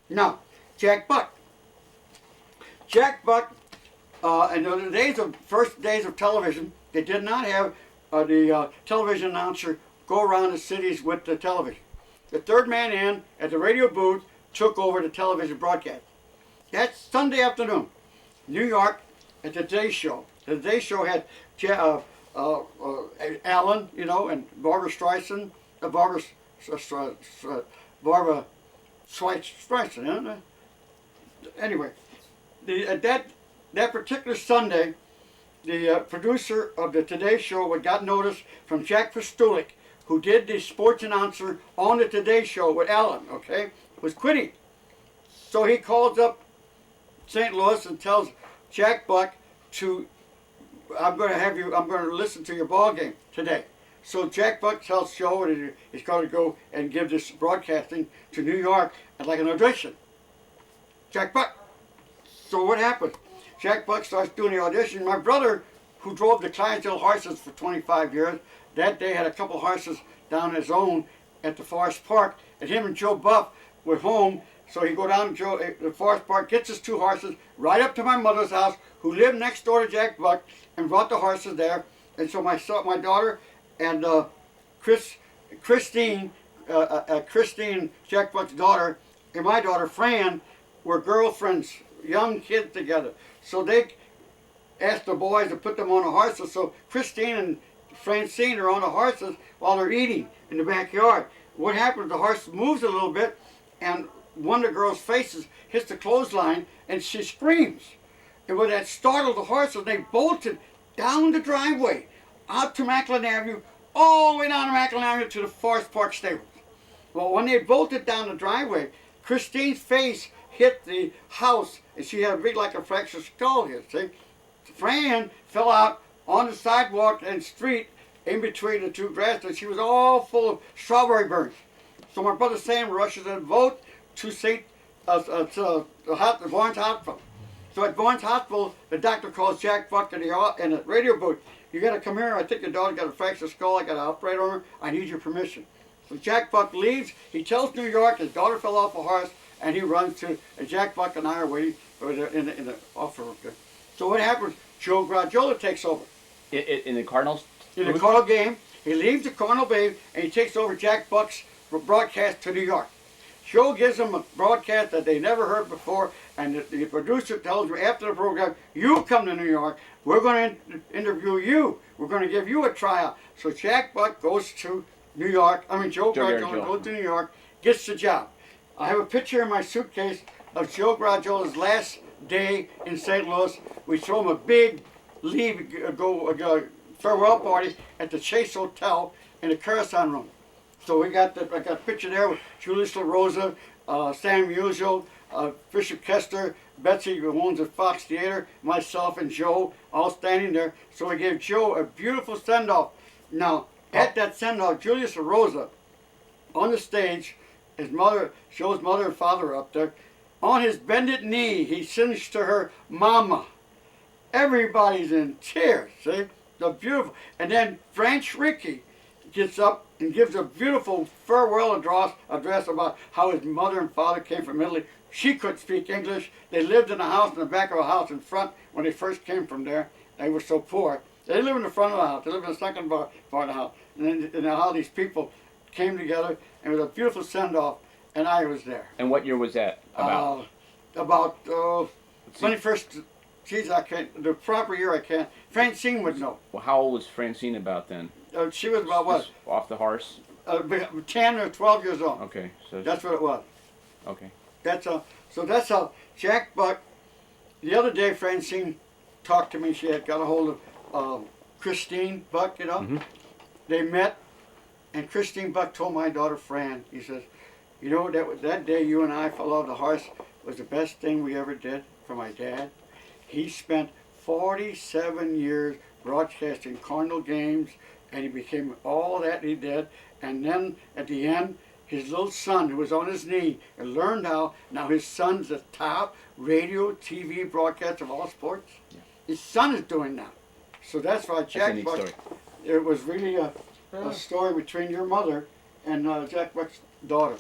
Now, Jack Buck. Jack Buck, in the first days of television, they did not have the television announcer go around the cities with the television. The third man in at the radio booth took over the television broadcast. That's Sunday afternoon. New York at the Today Show. The Today Show had Alan, and Barbara Streisand, Barbara Streisand. Anyway, that particular Sunday, the producer of the Today Show got notice from Jack Pastulik, who did the sports announcer on the Today Show with Alan, was quitting. So he calls up St. Louis and tells Jack Buck I'm going to listen to your ball game today. So Jack Buck tells Joe that he's going to go and give this broadcasting to New York at like an audition. Jack Buck. So what happened? Jack Buck starts doing the audition. My brother, who drove the Clydesdale horses for 25 years, that day had a couple horses down his own at the Forest Park, and him and Joe Buff were home. So he go down to the Forest Park, gets his two horses right up to my mother's house, who lived next door to Jack Buck, and brought the horses there. And so my daughter, and Christine, Jack Buck's daughter, and my daughter Fran were girlfriends, young kids together. So they asked the boys to put them on the horses. So Christine and Francine are on the horses while they're eating in the backyard. What happens? The horse moves a little bit, and one of the girls' faces hits the clothesline, and she screams. And when that startled the horses, they bolted down the driveway, out to Macklin Avenue, all the way down to Macklin Avenue to the Forest Park stables. Well, when they bolted down the driveway, Christine's face hit the house, and she had a big, like a fractured skull here, see? Fran fell out on the sidewalk and street in between the two grasses, and she was all full of strawberry burns. So my brother Sam rushes in vote to the Barnes Hospital. So at Barnes Hospital, the doctor calls Jack Buck in the radio booth. You got to come here. I think your daughter got a fractured skull. I got to operate on her. I need your permission. So Jack Buck leaves. He tells New York his daughter fell off a horse, and he runs to. And Jack Buck and I are waiting in the office room. So what happens? Joe Garagiola takes over. In the Cardinals? In the Cardinal game, he leaves the Cardinal game, and he takes over Jack Buck's broadcast to New York. Joe gives them a broadcast that they never heard before, and the producer tells me after the program, you come to New York, we're going to interview you, we're going to give you a tryout. So Jack Buck goes to New York, Joe Garagiola goes to New York, gets the job. I have a picture in my suitcase of Joe Garagiola's last day in St. Louis. We throw him a big farewell party at the Chase Hotel in the Curacao room. So I got a picture there with Julius LaRosa, Sam Musial, Bishop Kester, Betsy, who owns the Fox Theater, myself and Joe, all standing there. So we gave Joe a beautiful send-off. Now, at that send-off, Julius LaRosa, on the stage, Joe's mother and father up there, on his bended knee, he sings to her, Mama. Everybody's in tears, see? They're beautiful. And then Frank Ricky gets up and gives a beautiful farewell address about how his mother and father came from Italy. She couldn't speak English. They lived in a house in the back of a house in front when they first came from there. They were so poor. They didn't live in the front of the house. They lived in the second part of the house. And then how these people came together, and it was a beautiful send-off, and I was there. And what year was that about? When he first, I can't, the proper year I can't. Francine would know. Well, how old was Francine about then? She was about what? Off the horse? 10 or 12 years old. Okay. So that's what it was. Okay. So that's how Jack Buck, the other day Francine talked to me. She had got a hold of Christine Buck, Mm-hmm. They met, and Christine Buck told my daughter Fran, he says, that day you and I fell off the horse was the best thing we ever did for my dad. He spent 47 years broadcasting Cardinal games, and he became all that he did. And then at the end, his little son, who was on his knee, and learned how. Now his son's the top radio, TV broadcaster of all sports. Yeah. His son is doing that. So that's why Jack Buck. It was really a story between your mother and Jack Buck's daughter.